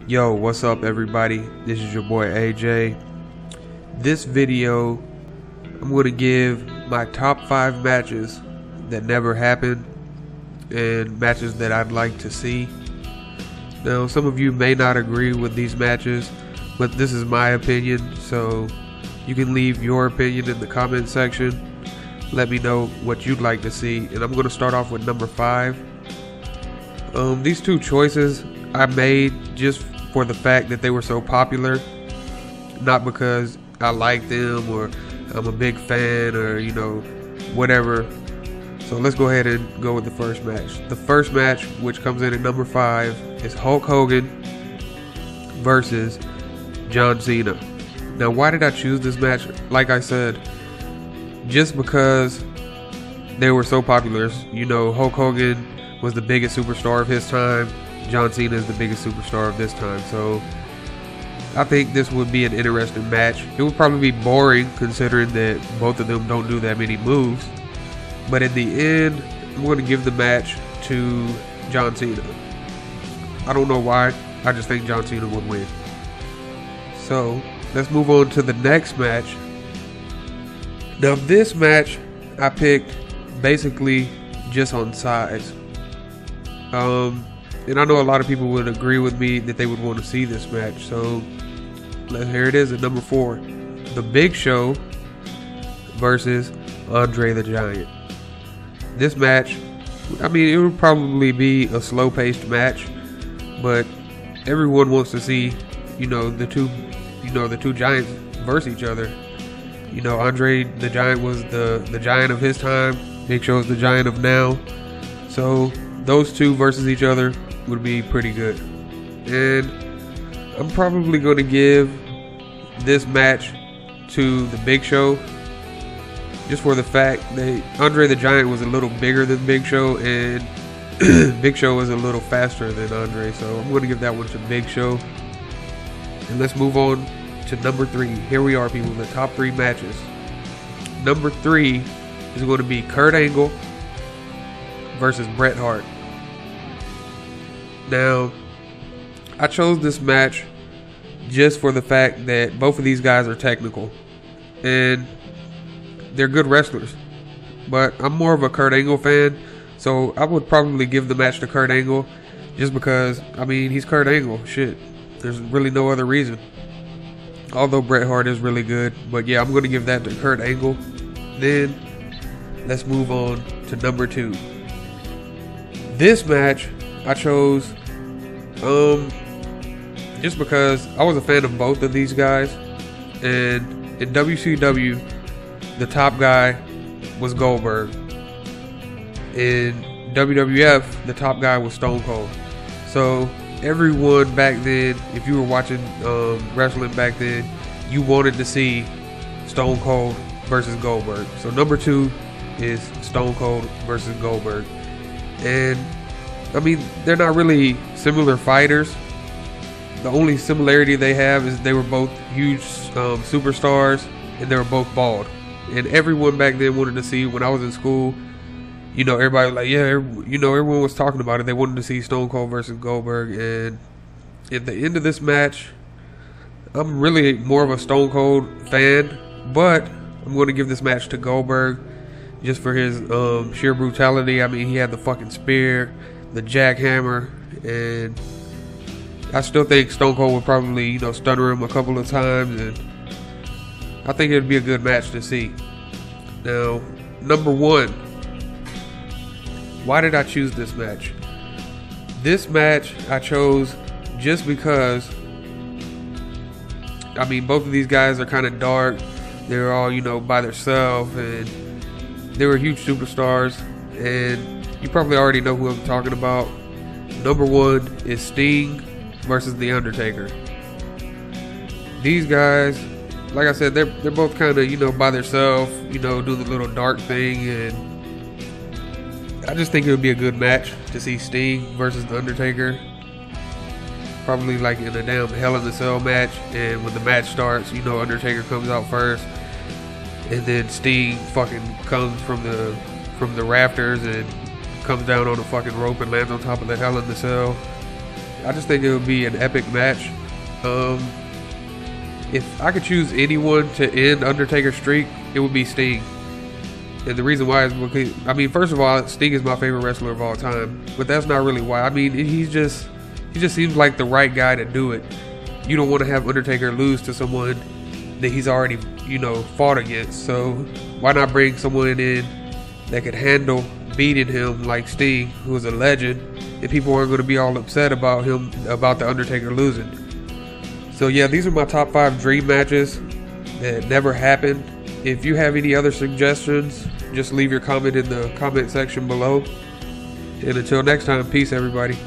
Yo, what's up everybody? This is your boy AJ. This video, I'm going to give my top 5 matches that never happened and matches that I'd like to see. Now, some of you may not agree with these matches, but this is my opinion, so you can leave your opinion in the comment section. Let me know what you'd like to see, and I'm going to start off with number 5. These two choices I made just for the fact that they were so popular, not because I like them or I'm a big fan or whatever. So let's go ahead and go with the first match. The first match, which comes in at number 5, is Hulk Hogan versus John Cena. Now, why did I choose this match? Like I said, just because they were so popular. Hulk Hogan was the biggest superstar of his time. John Cena is the biggest superstar of this time. So I think this would be an interesting match. It would probably be boring considering that both of them don't do that many moves. But in the end, I'm going to give the match to John Cena. I don't know why. I just think John Cena would win. So let's move on to the next match. Now, this match I picked basically just on size. And I know a lot of people would agree with me that they would want to see this match. So here it is at number 4. The Big Show versus Andre the Giant. This match, I mean, it would probably be a slow-paced match, but everyone wants to see, the two giants versus each other. Andre the Giant was the giant of his time. Big Show is the giant of now. So those two versus each other would be pretty good. And I'm probably going to give this match to the Big Show, just for the fact that Andre the Giant was a little bigger than Big Show, and Big Show was a little faster than Andre. So I'm going to give that one to Big Show. And let's move on to number 3. Here we are, people, the top 3 matches. Number 3 is going to be Kurt Angle versus Bret Hart. Now, I chose this match just for the fact that both of these guys are technical and they're good wrestlers, but I'm more of a Kurt Angle fan, so I would probably give the match to Kurt Angle just because, I mean, he's Kurt Angle. Shit, there's really no other reason. Although Bret Hart is really good, but yeah, I'm going to give that to Kurt Angle. Then let's move on to number 2. This match I chose just because I was a fan of both of these guys, and in WCW the top guy was Goldberg. In WWF the top guy was Stone Cold. So everyone back then, if you were watching wrestling back then, you wanted to see Stone Cold versus Goldberg. So number 2 is Stone Cold versus Goldberg. And I mean, they're not really similar fighters. The only similarity they have is they were both huge superstars, and they were both bald. And everyone back then wanted to see, when I was in school, everybody was like, yeah, everyone was talking about it. They wanted to see Stone Cold versus Goldberg. And at the end of this match, I'm really more of a Stone Cold fan, but I'm going to give this match to Goldberg just for his sheer brutality. I mean, he had the fucking spear, the jackhammer, and I still think Stone Cold would probably, stunner him a couple of times, and I think it'd be a good match to see. Now, number 1. Why did I choose this match? This match I chose just because, I mean, both of these guys are kind of dark. They're all, by themselves, and they were huge superstars, and you probably already know who I'm talking about. Number 1 is Sting versus The Undertaker. These guys, like I said, they're both kind of, by themselves, do the little dark thing, and I just think it would be a good match to see Sting versus The Undertaker. Probably like in a damn Hell in a Cell match, and when the match starts, Undertaker comes out first, and then Sting fucking comes from the rafters and comes down on a fucking rope and lands on top of the Hell in the Cell. I just think it would be an epic match. If I could choose anyone to end Undertaker's streak, it would be Sting. And the reason why is because, I mean, first of all, Sting is my favorite wrestler of all time. But that's not really why. I mean, he just seems like the right guy to do it. You don't want to have Undertaker lose to someone that he's already, you know, fought against. So why not bring someone in that could handle beating him like Sting, who is a legend, and people aren't going to be all upset about him, about the Undertaker losing. So yeah, these are my top 5 dream matches that never happened. If you have any other suggestions, just leave your comment in the comment section below. And until next time, peace everybody.